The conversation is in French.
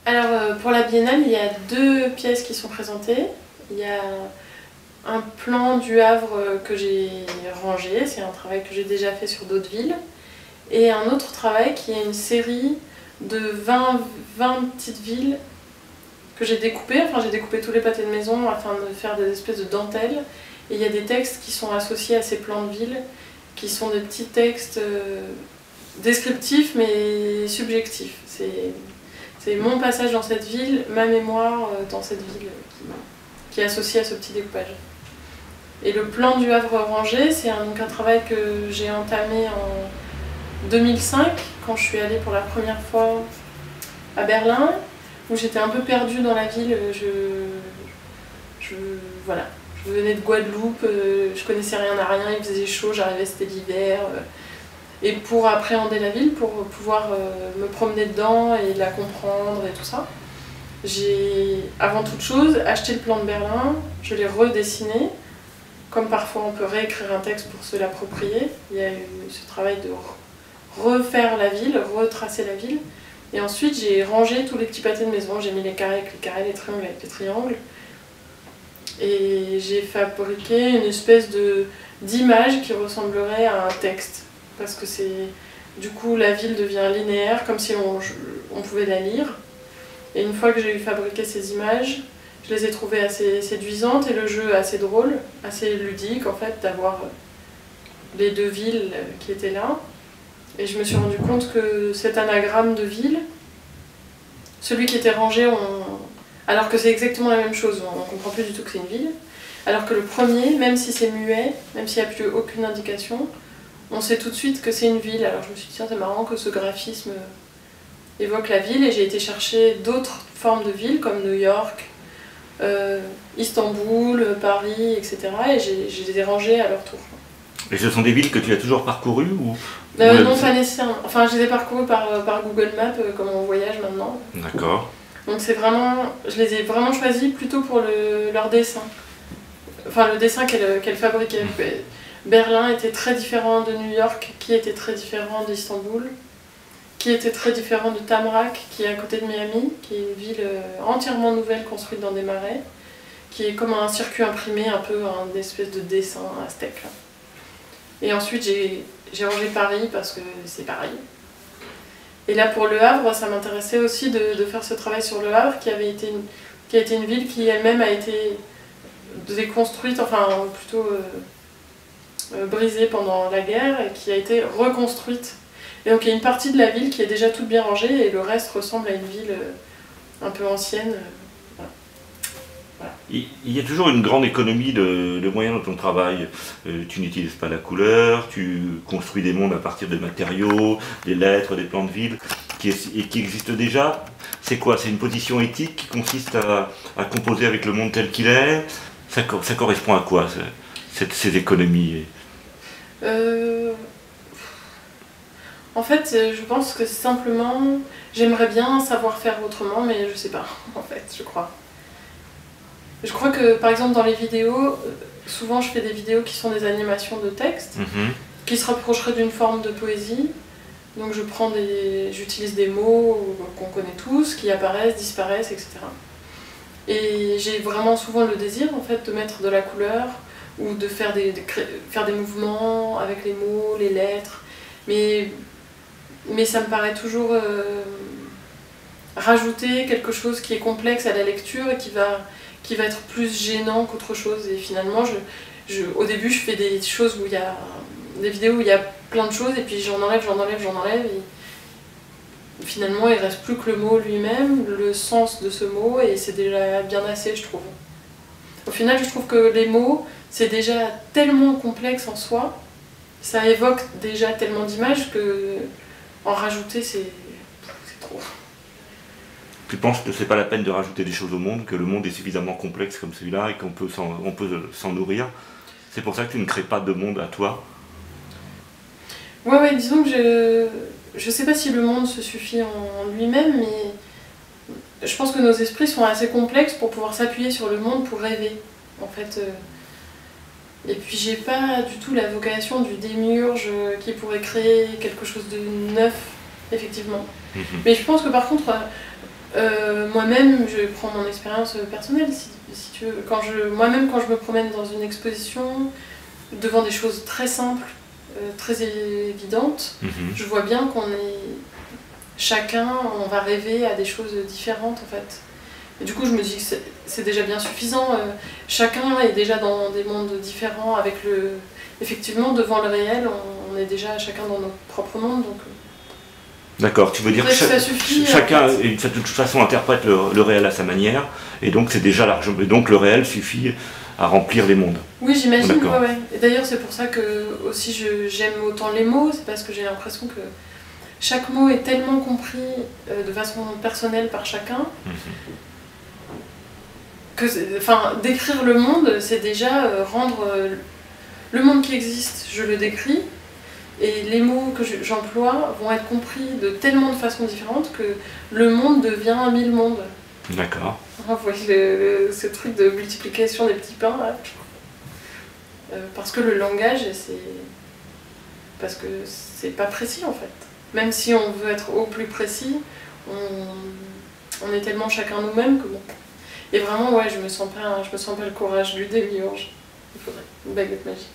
Alors pour la biennale, il y a 2 pièces qui sont présentées. Il y a un plan du Havre que j'ai rangé, c'est un travail que j'ai déjà fait sur d'autres villes. Et un autre travail qui est une série de 20 petites villes que j'ai découpées. Enfin, j'ai découpé tous les pâtés de maison afin de faire des espèces de dentelles. Et il y a des textes qui sont associés à ces plans de villes, qui sont des petits textes descriptifs mais subjectifs. C'est mon passage dans cette ville, ma mémoire dans cette ville qui est associée à ce petit découpage. Et le plan du Havre rangé, c'est un travail que j'ai entamé en 2005, quand je suis allée pour la première fois à Berlin, où j'étais un peu perdue dans la ville. Voilà. Je venais de Guadeloupe, je connaissais rien à rien, il faisait chaud, j'arrivais, c'était l'hiver. Et pour appréhender la ville, pour pouvoir me promener dedans et la comprendre et tout ça, j'ai, avant toute chose, acheté le plan de Berlin, je l'ai redessiné. Comme parfois on peut réécrire un texte pour se l'approprier, il y a eu ce travail de refaire la ville, retracer la ville. Et ensuite j'ai rangé tous les petits pâtés de maison, j'ai mis les carrés avec les carrés, les triangles avec les triangles. Et j'ai fabriqué une espèce d'image qui ressemblerait à un texte. Parce que du coup la ville devient linéaire, comme si on pouvait la lire. Et une fois que j'ai fabriqué ces images, je les ai trouvées assez séduisantes et le jeu assez drôle, assez ludique en fait, d'avoir les 2 villes qui étaient là. Et je me suis rendu compte que cet anagramme de ville, celui qui était rangé, alors que c'est exactement la même chose, on ne comprend plus du tout que c'est une ville, alors que le premier, même si c'est muet, même s'il n'y a plus aucune indication, on sait tout de suite que c'est une ville. Alors je me suis dit, tiens, c'est marrant que ce graphisme évoque la ville, et j'ai été chercher d'autres formes de villes comme New York, Istanbul, Paris, etc. Et je les ai rangées à leur tour. Et ce sont des villes que tu as toujours parcourues ou non, pas nécessairement. Enfin, je les ai parcourues par Google Maps, comme on voyage maintenant. D'accord. Donc c'est vraiment, je les ai vraiment choisis plutôt pour leur dessin. Enfin, le dessin qu'elle fabriquait. Berlin était très différent de New York, qui était très différent d'Istanbul, qui était très différent de Tamrac, qui est à côté de Miami, qui est une ville entièrement nouvelle, construite dans des marais, qui est comme un circuit imprimé, un peu une espèce de dessin aztèque. Et ensuite j'ai rangé Paris parce que c'est Paris. Et là pour Le Havre, ça m'intéressait aussi de faire ce travail sur Le Havre, qui a été une ville qui elle-même a été déconstruite, enfin plutôt brisée pendant la guerre, et qui a été reconstruite. Et donc il y a une partie de la ville qui est déjà toute bien rangée, et le reste ressemble à une ville un peu ancienne. Voilà. Il y a toujours une grande économie de moyens dans ton travail. Tu n'utilises pas la couleur, tu construis des mondes à partir de matériaux, des lettres, des plans de ville qui existent déjà. C'est quoi? C'est une position éthique qui consiste à composer avec le monde tel qu'il est? Ça correspond à quoi, ces économies? En fait, je pense que simplement, j'aimerais bien savoir faire autrement, mais je sais pas, en fait, je crois. Je crois que, par exemple, dans les vidéos, souvent je fais des vidéos qui sont des animations de texte, qui se rapprocheraient d'une forme de poésie. Donc j'utilise des mots qu'on connaît tous, qui apparaissent, disparaissent, etc. Et j'ai vraiment souvent le désir, en fait, de mettre de la couleur, ou de faire des mouvements avec les mots, les lettres. Mais ça me paraît toujours rajouter quelque chose qui est complexe à la lecture et qui va être plus gênant qu'autre chose. Et finalement, au début, je fais des choses où il y a des vidéos où il y a plein de choses, et puis j'en enlève, et finalement, il reste plus que le mot lui-même, le sens de ce mot, et c'est déjà bien assez, je trouve. Au final, je trouve que les mots, c'est déjà tellement complexe en soi, ça évoque déjà tellement d'images que en rajouter, c'est trop. Tu penses que c'est pas la peine de rajouter des choses au monde, que le monde est suffisamment complexe comme celui-là et qu'on peut s'en nourrir? C'est pour ça que tu ne crées pas de monde à toi? Ouais, disons que je sais pas si le monde se suffit en lui-même, mais je pense que nos esprits sont assez complexes pour pouvoir s'appuyer sur le monde pour rêver, en fait. Et puis j'ai pas du tout la vocation du démiurge qui pourrait créer quelque chose de neuf, effectivement. Mais je pense que par contre, Moi-même, je prends mon expérience personnelle, si tu veux. Moi-même, quand je me promène dans une exposition, devant des choses très simples, très évidentes, je vois bien qu'on est... Chacun, on va rêver à des choses différentes, en fait. Et du coup, je me dis que c'est déjà bien suffisant. Chacun est déjà dans des mondes différents, avec le... Effectivement, devant le réel, on est déjà chacun dans notre propre monde, donc... D'accord, tu veux dire que chacun, de toute façon, interprète le réel à sa manière, et donc c'est déjà large. Et donc le réel suffit à remplir les mondes. Oui, j'imagine, ouais. Et d'ailleurs, c'est pour ça que aussi j'aime autant les mots, c'est parce que j'ai l'impression que chaque mot est tellement compris de façon personnelle par chacun, que décrire le monde, c'est déjà rendre le monde qui existe, je le décris, et les mots que j'emploie vont être compris de tellement de façons différentes que le monde devient 1000 mondes. D'accord. Vous voyez ce truc de multiplication des petits pains, là. Parce que le langage, parce que c'est pas précis en fait. Même si on veut être au plus précis, on est tellement chacun nous-mêmes que bon. Et vraiment, ouais, je me sens pas le courage du démiurge. Il faudrait une baguette magique.